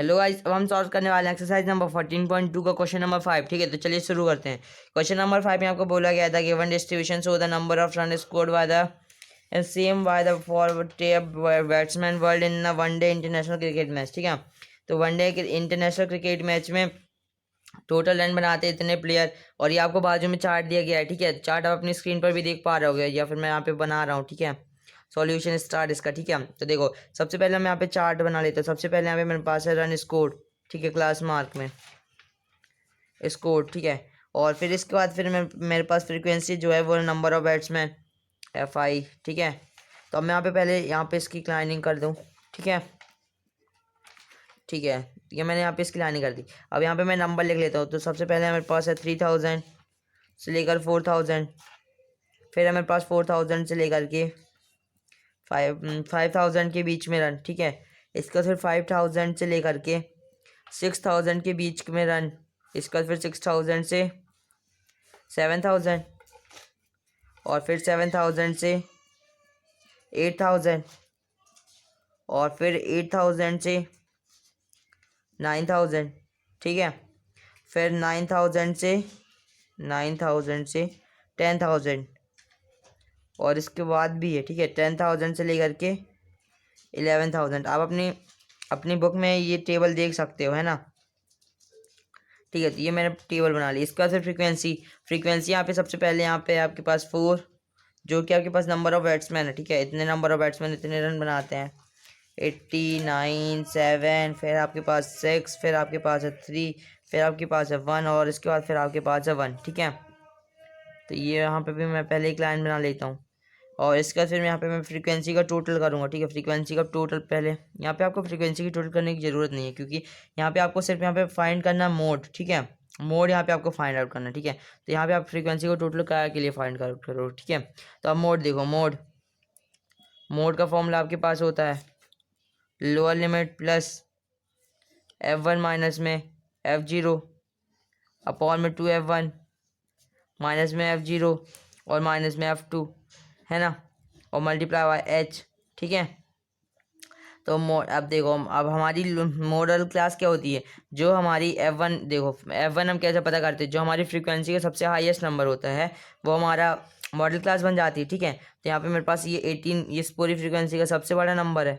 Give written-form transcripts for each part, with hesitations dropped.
Hello guys, अब हम solve करने वाले हैं एक्सरसाइज नंबर 14.2 का क्वेश्चन नंबर 5। ठीक है, तो चलिए शुरू करते हैं। क्वेश्चन नंबर 5 में आपको बोला गया था given distribution so the number of run scored by the same by the forward batsman world in one day international cricket match. ठीक है, तो वनडे इंटरनेशनल क्रिकेट मैच में टोटल रन बनाते हैं इतने प्लेयर, और ये आपको बाजू में चार्ट दिया गया है। ठीक है, चार्ट आप अपनी स्क्रीन पर भी देख पा रहे होगे या फिर मैं यहाँ पे बना रहा हूँ। ठीक है, सॉल्यूशन स्टार्ट इसका। ठीक है, तो देखो सबसे पहले मैं यहाँ पे चार्ट बना लेता हूँ। सबसे पहले यहाँ पे मेरे पास है रन स्कोर। ठीक है, क्लास मार्क में स्कोर। ठीक है, और फिर इसके बाद फिर मेरे पास फ्रीक्वेंसी जो है वो नंबर ऑफ बैट्समैन FI। ठीक है, तो अब मैं यहाँ पे पहले यहाँ पे इसकी लाइनिंग कर दूँ। ठीक है, ठीक है, ये मैंने यहाँ पे इसकी लाइनिंग कर दी। अब यहाँ पे मैं नंबर लिख लेता हूँ। तो सबसे पहले मेरे पास है 3000 से लेकर 4000, फिर है मेरे पास 4000 से लेकर के 5000 के बीच में रन। ठीक है, इसका फिर 5000 से लेकर के 6000 के बीच में रन। इसका फिर 6000 से 7000, और फिर 7000 से 8000, और फिर 8000 से 9000। ठीक है, फिर 9000 से 10000, और इसके बाद भी है। ठीक है, 10000 से लेकर के 11000। आप अपनी अपनी बुक में ये टेबल देख सकते हो, है ना। ठीक है, तो ये मैंने टेबल बना ली। इसका फिर फ्रीक्वेंसी यहाँ पे सबसे पहले यहाँ पे आपके पास 4, जो कि आपके पास नंबर ऑफ बैट्समैन है। ठीक है, इतने नंबर ऑफ बैट्समैन इतने रन बनाते हैं। 89, 7, फिर आपके पास 6, फिर आपके पास है 3, फिर आपके पास है 1, और इसके बाद फिर आपके पास है 1। ठीक है, तो ये यहाँ पे भी मैं पहले एक लाइन बना लेता हूँ, और इसका फिर यहाँ पे मैं फ्रीक्वेंसी का टोटल करूँगा। ठीक है, फ्रीक्वेंसी का टोटल पहले यहाँ पे आपको फ्रीक्वेंसी की टोटल करने की ज़रूरत नहीं है, क्योंकि यहाँ पे आपको सिर्फ यहाँ पे फाइंड करना मोड। ठीक है, मोड यहाँ पे आपको फाइंड आउट करना है। ठीक है, तो यहाँ पे आप फ्रीक्वेंसी को टोटल के लिए फाइंड करो। ठीक है, तो अब मोड देखो। मोड का फॉर्मूला आपके पास होता है lower limit plus F1 minus में F0 अपॉन में 2F1 माइनस में F0 और माइनस में F2, है ना, और मल्टीप्लाई बाय H। ठीक है, तो अब देखो, अब हमारी मॉडल क्लास क्या होती है। जो हमारी F1, देखो F1 हम कैसे पता करते हैं, जो हमारी फ्रीक्वेंसी का सबसे हाईएस्ट नंबर होता है वो हमारा मॉडल क्लास बन जाती है। ठीक है, तो यहाँ पे मेरे पास ये 18 ये पूरी फ्रीक्वेंसी का सबसे बड़ा नंबर है।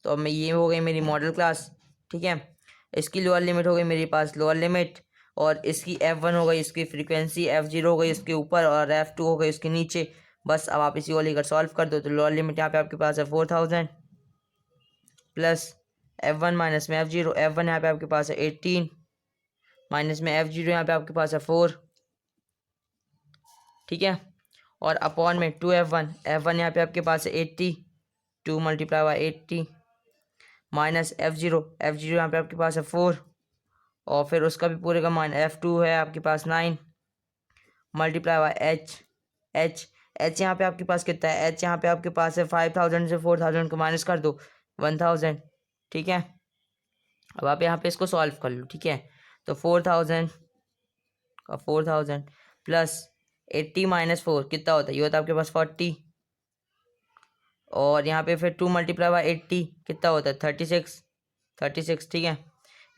तो अब मैं ये हो गई मेरी मॉडल क्लास। ठीक है, इसकी लोअर लिमिट हो गई मेरे पास लोअर लिमिट, और इसकी F1 हो गई इसकी फ्रीक्वेंसी, F0 हो गई इसके ऊपर, और F2 हो गई उसके नीचे। बस अब आप इसी को लेकर सॉल्व कर दो। तो लोअर लिमिट यहाँ पे आपके पास है 4000 प्लस F1 माइनस में F0। F1 यहाँ पे आपके पास है 18 माइनस में F0 यहाँ पे आपके पास है 4। ठीक है, और अपॉन में 2F1। F1 यहाँ पे आपके पास है 80, 2 मल्टीप्लाई बाई 80 माइनस F0 यहाँ पे आपके पास है 4, और फिर उसका भी पूरे का F2 है आपके पास 9 मल्टीप्लाई बाई H यहाँ पे आपके पास कितना है। H यहाँ पे आपके पास है 5000 से 4000 को माइनस कर दो 1000। ठीक है, अब आप यहाँ पे इसको सॉल्व कर लो। ठीक है, तो 4000 का 4000 प्लस 80 माइनस 4 कितना होता है, ये होता है आपके पास 40, और यहाँ पे फिर 2 मल्टीप्लाई बाई 80 कितना होता है 36। ठीक है,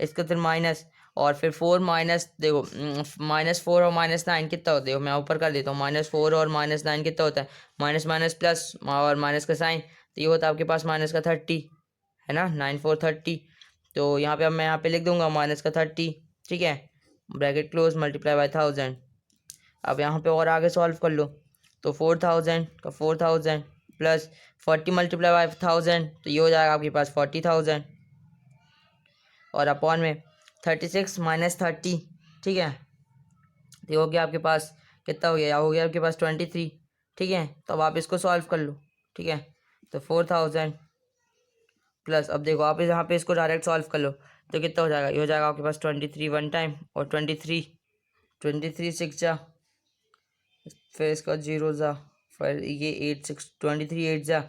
इसका फिर माइनस, और फिर 4 माइनस, देखो -4 और -9 कितना होता है, देखो मैं ऊपर कर देता हूँ। -4 और -9 कितना होता है, माइनस माइनस प्लस और माइनस का साइन, तो ये होता है आपके पास माइनस का 30, है ना, 9 4 30। तो यहाँ पे अब मैं यहाँ पे लिख दूंगा माइनस का 30। ठीक है, ब्रैकेट क्लोज मल्टीप्लाई बाई 1000। अब यहाँ पे और आगे सॉल्व कर लो। तो 4000 का 4000 प्लस 40 मल्टीप्लाई बाई 1000, तो ये हो जाएगा आपके पास 40000, और अपॉन में 36 माइनस 30। ठीक है, तो ये हो गया आपके पास कितना हो गया, आपके पास 23। ठीक है, तो अब आप इसको सॉल्व कर लो। ठीक है, तो 4000 प्लस, अब देखो आप यहाँ पे इसको डायरेक्ट सॉल्व कर लो तो कितना हो जाएगा, ये हो जाएगा आपके पास 23 वन टाइम, और 23 6 जा, फिर इसका 0 जा, फिर ये 8 6 23 8 जा,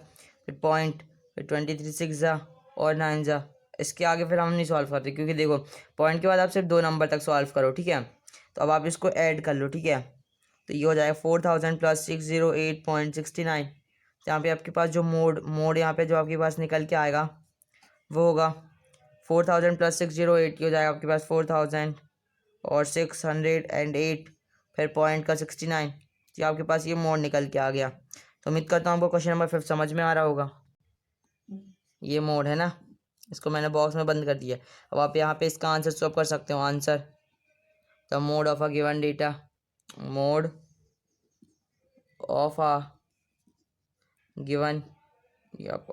फिर पॉइंट, फिर 23 6 जा और 9 जा। इसके आगे फिर हम नहीं सॉल्व करते, क्योंकि देखो पॉइंट के बाद आप सिर्फ 2 नंबर तक सॉल्व करो। ठीक है, तो अब आप इसको ऐड कर लो। ठीक है, तो ये हो जाएगा 4000 प्लस 608.69। तो यहाँ पे आपके पास जो मोड यहाँ पे जो आपके पास निकल के आएगा वो होगा 4000 प्लस 608 हो जाएगा आपके पास 4000 और 608, फिर पॉइंट का 69। तो आपके पास ये मोड निकल के आ गया। तो उम्मीद करता हूँ आपको क्वेश्चन नंबर 5 समझ में आ रहा होगा। ये मोड है ना, इसको मैंने बॉक्स में बंद कर दिया। अब आप यहाँ पे इसका आंसर स्वैप कर सकते हो। Answer the mode of a given data, mode of a given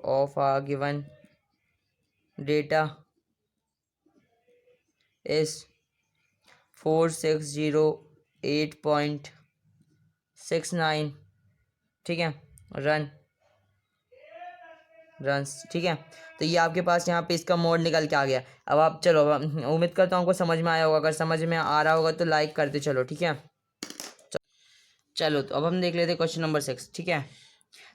of a given data is 4608.69। ठीक है, रन्स। ठीक है, तो ये आपके पास यहाँ पे इसका मोड निकल के आ गया। अब आप चलो, उम्मीद करता हूँ आपको समझ में आया होगा। अगर समझ में आ रहा होगा तो लाइक करते चलो। ठीक है, चलो तो अब हम देख लेते हैं क्वेश्चन नंबर 6। ठीक है,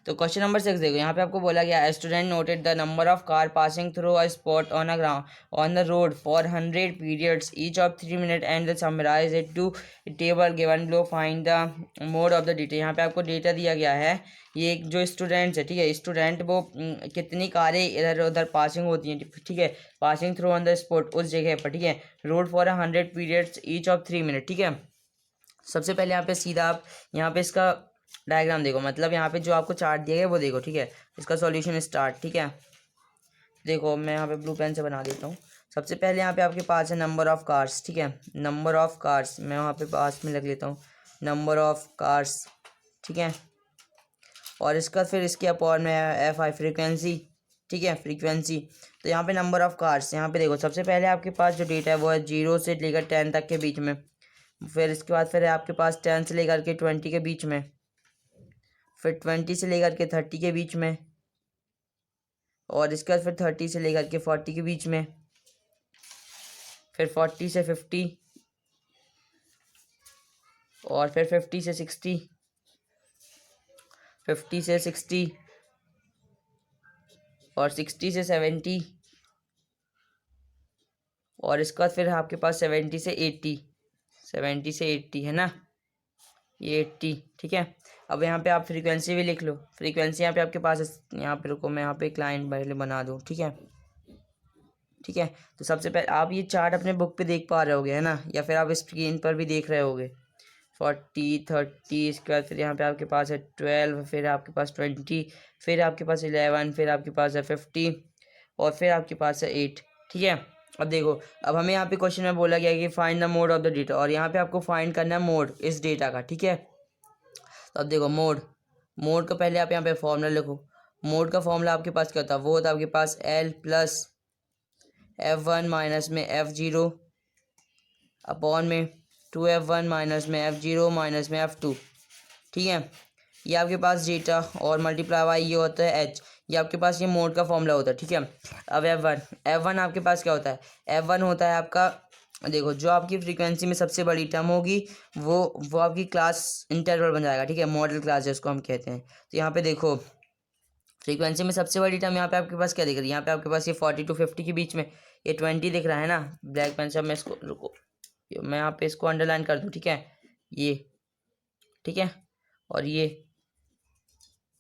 तो क्वेश्चन नंबर 6 देखो, यहाँ पे आपको बोला गया student noted the number of car passing through a spot on a ground on the road for 100 periods each of 3 minute and summarise it to table given below, find the mode of the data. यहाँ पे आपको data दिया गया है। ये एक जो students है, ठीक है, स्टूडेंट वो कितनी कारें इधर उधर पासिंग होती हैं, ठीक है, passing through on the spot उस जगह पर, ठीक है, road for 100 periods each of 3 minute. ठीक है, सबसे पहले यहाँ पे सीधा आप यहाँ पे इसका डायग्राम देखो, मतलब यहाँ पे जो आपको चार्ट दिया गया है वो देखो। ठीक है, इसका सॉल्यूशन स्टार्ट। ठीक है, देखो मैं यहाँ पे ब्लू पेन से बना देता हूँ। सबसे पहले यहाँ पे आपके पास है नंबर ऑफ कार्स। ठीक है, नंबर ऑफ कार्स मैं वहाँ पे पास में लग लेता हूँ, नंबर ऑफ कार्स। ठीक है, और इसका फिर इसके अपॉन में एफ आई फ्रीक्वेंसी। ठीक है, फ्रीक्वेंसी। तो यहाँ पे नंबर ऑफ कार्स, यहाँ पे देखो सबसे पहले आपके पास जो डेटा है वो है 0 से लेकर 10 तक के बीच में। फिर इसके बाद फिर है आपके पास 10 से लेकर के 20 के बीच में, फिर 20 से लेकर के 30 के बीच में, और इसके बाद फिर 30 से लेकर के 40 के बीच में, फिर 40 से 50, और फिर 50 से 60, 50 से 60, और 60 से 70, और इसके बाद फिर आपके पास 70 से 80, 70 से 80 है ना, ये 80। ठीक है, अब यहाँ पे आप फ्रीक्वेंसी भी लिख लो। फ्रीक्वेंसी यहाँ पे आपके पास यहाँ पे, रुको मैं यहाँ पे क्लाइंट पहले बना दूँ। ठीक है, ठीक है, तो सबसे पहले आप ये चार्ट अपने बुक पे देख पा रहे होगे, है ना, या फिर आप स्क्रीन पर भी देख रहे होगे। 40, 30, इसके बाद फिर यहाँ पे आपके पास है 12, फिर आपके पास 20, फिर आपके पास 11, फिर आपके पास है 50, और फिर आपके पास है 8। ठीक है, अब देखो, अब हमें यहाँ पे क्वेश्चन में बोला गया है कि find the mode of the data, और यहाँ पे आपको फाइंड करना है मोड इस डेटा का। ठीक है, तो अब देखो मोड का पहले आप यहाँ पे फॉर्मूला लिखो। मोड का फॉर्मूला आपके पास क्या होता है, वो होता है आपके पास L प्लस F1 माइनस में F0 अपॉन में 2F1 माइनस में F0 माइनस में F2। ठीक है, ये आपके पास डेटा और मल्टीप्लाई बाई ये होता है H। ये आपके पास ये मोड का फॉर्मूला होता है। ठीक है, अब F1 आपके पास क्या होता है, F1 होता है आपका, देखो जो आपकी फ्रीक्वेंसी में सबसे बड़ी टर्म होगी वो आपकी क्लास इंटरवल बन जाएगा। ठीक है, मॉडल क्लास जिसको हम कहते हैं। तो यहाँ पे देखो फ्रीक्वेंसी में सबसे बड़ी टर्म यहाँ पे आपके पास क्या दिख रही है, यहाँ पे आपके पास ये 40 to 50 के बीच में ये 20 दिख रहा है ना, ब्लैक पेन से। अब मैं इसको, रुको मैं यहाँ पे इसको अंडरलाइन कर दूँ। ठीक है, ये, ठीक है, और ये,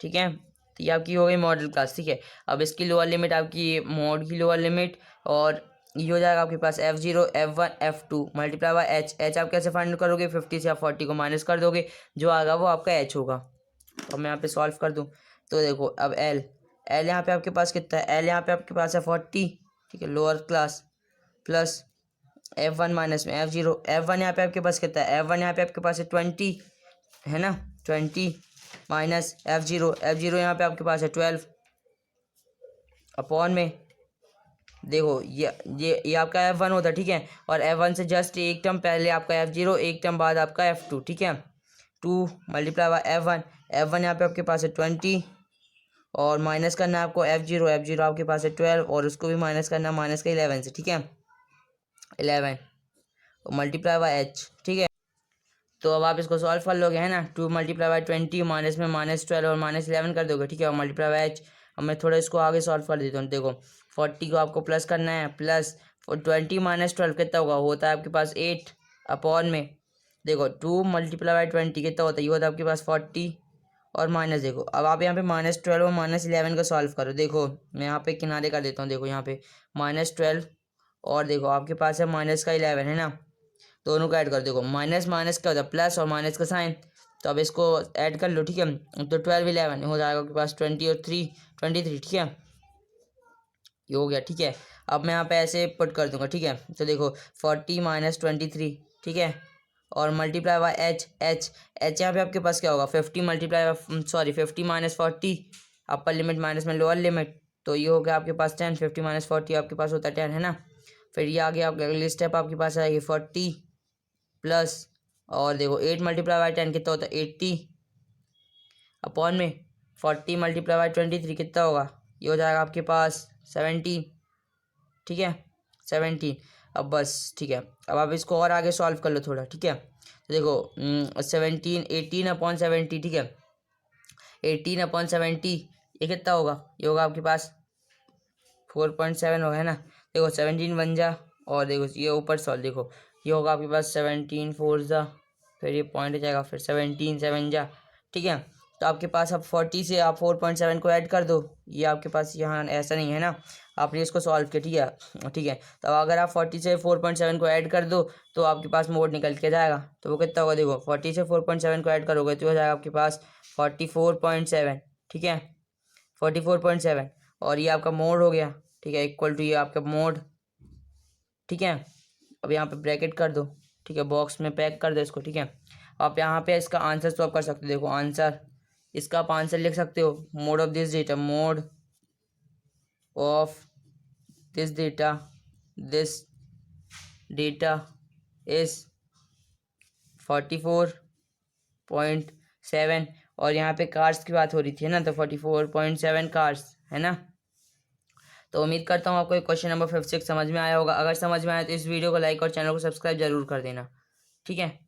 ठीक है, तो ये आपकी हो गई मॉडल क्लास। ठीक है, अब इसकी लोअर लिमिट आपकी मोड की लोअर लिमिट, और ये हो जाएगा आपके पास F0 F1 F2 multiply by H आप कैसे फाइंड करोगे, 50 से आप 40 को माइनस कर दोगे, जो आएगा वो आपका H होगा। अब मैं यहाँ पे सॉल्व कर दूँ तो देखो, अब L यहाँ पे आपके पास कितना है, L यहाँ पे आपके पास है 40। ठीक है, lower class, plus F1 minus में F0, F1 यहाँ पे आपके पास कितना है, F1 यहाँ पे आपके पास है 20, है ना, 20 माइनस F0 यहाँ पे आपके पास है 12 अपॉन में, देखो ये आपका F1 होता है। ठीक है, और F1 से जस्ट एक टर्म पहले आपका F0, एक टर्म बाद आपका F2। ठीक है, 2 मल्टीप्लाई बाय F1 यहाँ पे आपके पास है 20, और माइनस करना है आपको F0 आपके पास है 12, और उसको भी माइनस करना है माइनस का 11 से। ठीक है, 11 मल्टीप्लाई बाय H। ठीक है, तो अब आप इसको सॉल्व कर लोगे, है ना, 2 मल्टीप्लाई बाय 20 माइनस में -12 और -11 कर दोगे। ठीक है, और मल्टीप्लाई बाय H। अब मैं थोड़ा इसको आगे सॉल्व कर देता हूँ। देखो 40 को आपको प्लस करना है, प्लस 20 माइनस 12 कितना होता है आपके पास 8 अपॉन में, देखो 2 मल्टीप्लाई बाय 20 कितना होता है, ये होता है आपके पास 40, और माइनस, देखो अब आप यहाँ पे -12 और -11 का सॉल्व करो। देखो मैं यहाँ पे किनारे कर देता हूँ, देखो यहाँ पे -12 और देखो आपके पास है माइनस का 11 है ना, दोनों को ऐड कर, देखो माइनस माइनस क्या होता है प्लस, और माइनस का साइन, तो अब इसको ऐड कर लो, ठीक है। तो 12 11 हो जाएगा आपके पास 20 और 3 23, ठीक है, ये हो गया, ठीक है। अब मैं यहाँ पे ऐसे पुट कर दूंगा, ठीक है। तो देखो 40 माइनस 23, ठीक है, और मल्टीप्लाई बाय एच, एच यहाँ पे आपके पास क्या होगा 50 multiply, sorry 50 minus 40, upper limit minus में लोअर लिमिट, तो ये हो गया आपके पास 10, 50 माइनस 40 आपके पास होता है 10, है ना। फिर ये आ गया आपका अगली स्टेप आपके पास आएगी 40 प्लस, और देखो 8 मल्टीप्लाई बाय 10 कितना होता है 80, अपॉन में 40 मल्टीप्लाई बाय 23 कितना होगा, ये हो जाएगा आपके पास 17, ठीक है 17। अब बस ठीक है, अब आप इसको और आगे सॉल्व कर लो थोड़ा, ठीक है। तो देखो 17 18 अपॉन 70, ठीक है, 18 अपॉन 70 ये कितना होगा, ये होगा आपके पास 4.7 होगा, है ना। देखो 17 बन जा, और देखो ये ऊपर सॉल्व, देखो ये होगा आपके पास 17 4 जा, फिर ये पॉइंट हो जाएगा, फिर 17 7 जा, ठीक है। तो आपके पास अब 40 से आप 4.7 को ऐड कर दो, ये आपके पास यहाँ ऐसा नहीं है ना, आपने इसको सॉल्व किया, ठीक है, ठीक है। तो अगर आप 40 से 4.7 को ऐड कर दो तो आपके पास मोड निकल के जाएगा, तो वो कितना होगा, देखो 40 से 4.7 को ऐड करोगे तो हो जाएगा आपके पास 44.7, ठीक है 44.7, और ये आपका मोड हो गया, ठीक है, इक्वल टू ये आपका मोड, ठीक है। अब यहाँ पे ब्रैकेट कर दो, ठीक है, बॉक्स में पैक कर दो इसको, ठीक है। आप यहाँ पे इसका आंसर स्वैप कर सकते हो, देखो आंसर, इसका आप आंसर लिख सकते हो, mode of this data, mode of this data is 44.7, और यहाँ पे कार्स की बात हो रही थी ना, तो 44.7 कार्स, है ना। तो उम्मीद करता हूँ आपको ये क्वेश्चन नंबर 56 समझ में आया होगा। अगर समझ में आया तो इस वीडियो को लाइक और चैनल को सब्सक्राइब जरूर कर देना, ठीक है।